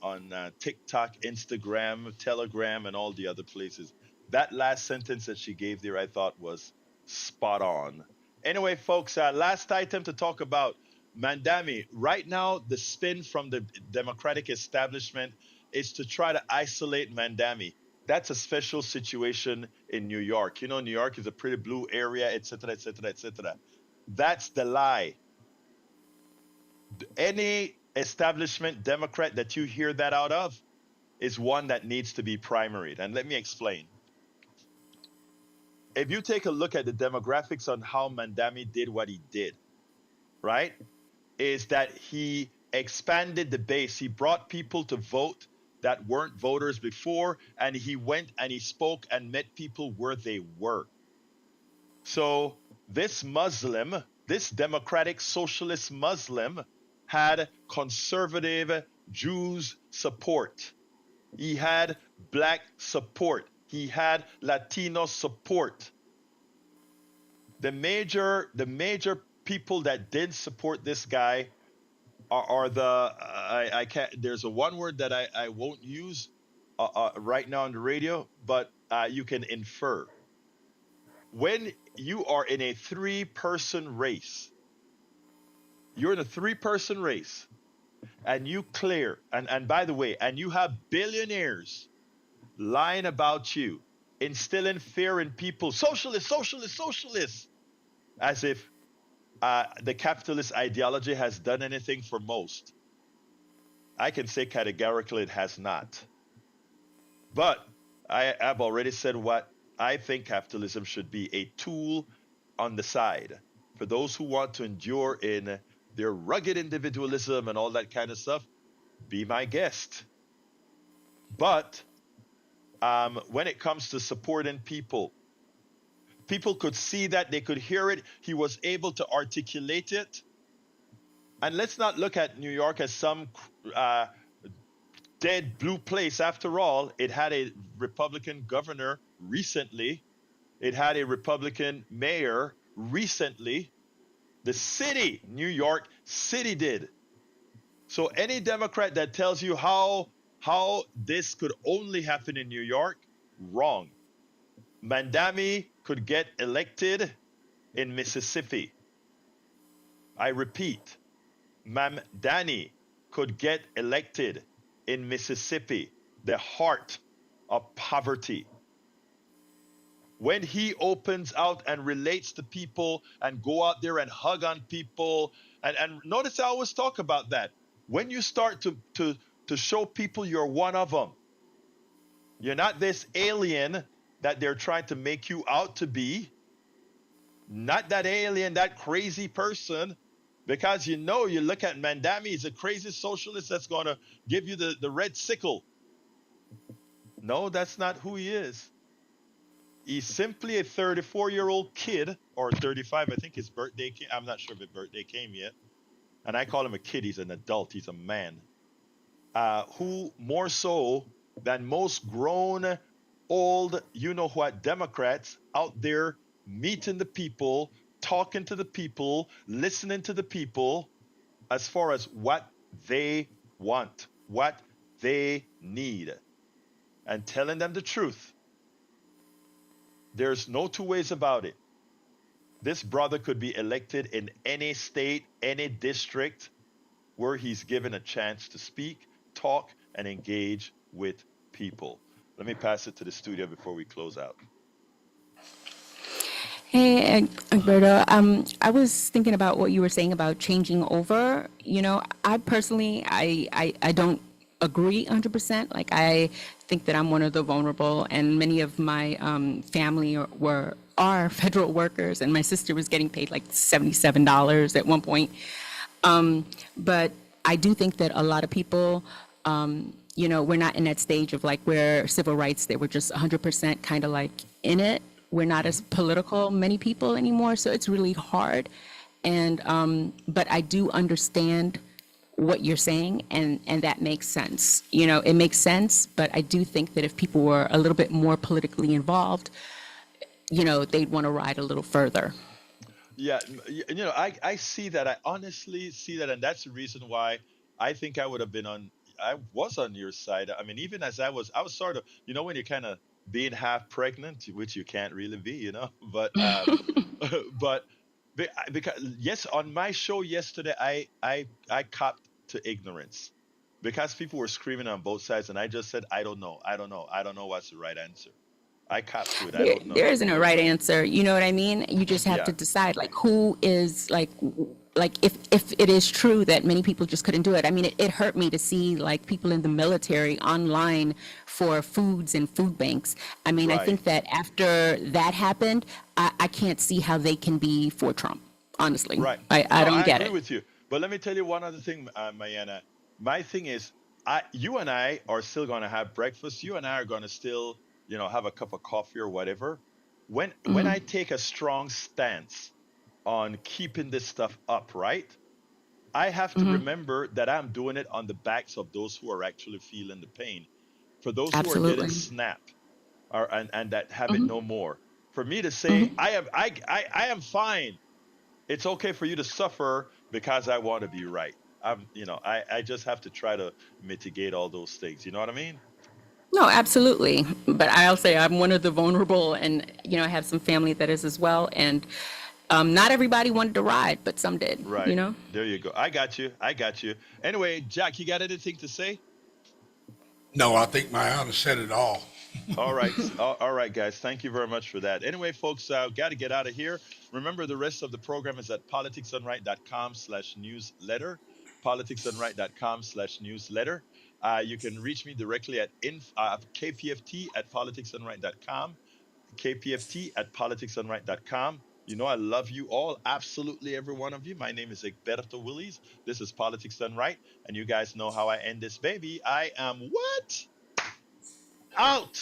TikTok, Instagram, Telegram, and all the other places. That last sentence that she gave there, I thought was spot on. Anyway, folks, last item to talk about. Mamdani, right now, the spin from the Democratic establishment is to try to isolate Mamdani. That's a special situation in New York. You know, New York is a pretty blue area, etc., etc., etc. That's the lie. Any establishment Democrat that you hear that out of is one that needs to be primaried. And let me explain. If you take a look at the demographics on how Mamdani did what he did, right, is that he expanded the base. He brought people to vote that weren't voters before, and he went and he spoke and met people where they were. So this Muslim, this democratic socialist Muslim, had conservative Jews support. He had black support. He had Latino support. The major people that did support this guy are the I can't. There's a one word that I won't use right now on the radio, but you can infer. When you are in a three-person race, you're in a three-person race, and you clear, and by the way, and you have billionaires lying about you, instilling fear in people, socialist, socialist, socialist, as if the capitalist ideology has done anything for most. I can say categorically it has not. But I have already said what I think capitalism should be, a tool on the side for those who want to endure in their rugged individualism and all that kind of stuff. Be my guest. But when it comes to supporting people, people could see that, they could hear it. He was able to articulate it. And let's not look at New York as some dead blue place. After all, it had a Republican governor recently. It had a Republican mayor recently. The city, New York City, did. So any Democrat that tells you how this could only happen in New York, wrong. Mamdani could get elected in Mississippi. I repeat, Mamdani could get elected in Mississippi, the heart of poverty. When he opens out and relates to people and go out there and hug on people, and notice I always talk about that. When you start to show people you're one of them, you're not this alien that they're trying to make you out to be, not that alien, that crazy person, because you look at Mamdani, he's a crazy socialist that's going to give you the red sickle. No, that's not who he is. He's simply a 34-year-old kid, or 35, I think his birthday came. I'm not sure if his birthday came yet. And I call him a kid, he's an adult, he's a man. Who more so than most grown, old, you-know-what Democrats out there meeting the people, talking to the people, listening to the people as far as what they want, what they need, and telling them the truth. There's no two ways about it. This brother could be elected in any state, any district where he's given a chance to speak, talk, and engage with people. Let me pass it to the studio before we close out. Hey, Alberto. I was thinking about what you were saying about changing over. I personally, I don't agree 100%. Like, I think that I'm one of the vulnerable, and many of my family are federal workers, and my sister was getting paid like $77 at one point. But I do think that a lot of people, we're not in that stage of like where civil rights, they were just 100% kind of like in it. We're not as political, many people anymore, so it's really hard. And but I do understand what you're saying, and that makes sense. It makes sense, but I do think that if people were a little bit more politically involved, they'd want to ride a little further. Yeah, I see that. I honestly see that, and that's the reason why I think I was on your side. I mean, even as I was sort of, when you're kind of being half pregnant, which you can't really be, but but because yes, on my show yesterday, I copped to ignorance because people were screaming on both sides, and I just said, I don't know what's the right answer. I copped to it. I don't There know. isn't a right answer. You know what I mean? You just have Yeah, to decide like who is like if it is true that many people just couldn't do it. I mean, it hurt me to see like people in the military online for foods and food banks. I mean, I right. think that after that happened, I can't see how they can be for Trump. Honestly, Right. I No, don't I get agree it. with you. But let me tell you one other thing, Mayana. My thing is, you and I are still going to have breakfast. You and I are going to still, have a cup of coffee or whatever. When I take a strong stance on keeping this stuff up, right? I have to remember that I'm doing it on the backs of those who are actually feeling the pain. For those who are getting Absolutely. SNAP, and that have it no more. For me to say, Hmm. I am fine, it's okay for you to suffer because I want to be right. I just have to try to mitigate all those things. You know what I mean? No, absolutely. But I'll say I'm one of the vulnerable, and I have some family that is as well. And not everybody wanted to ride, but some did. You Right. know. There you go. I got you. I got you. Anyway, Jack, you got anything to say? No, I think Mayana said it all. All right. All right, guys. Thank you very much for that. Anyway, folks, got to get out of here. Remember, the rest of the program is at politicsdoneright.com/newsletter. Politicsdoneright.com/newsletter. You can reach me directly at kpft at politicsdoneright.com. kpft at politicsdoneright.com. I love you all, absolutely every one of you. My name is Egberto Willies. This is Politics Done Right. And you guys know how I end this baby. I am what? Out.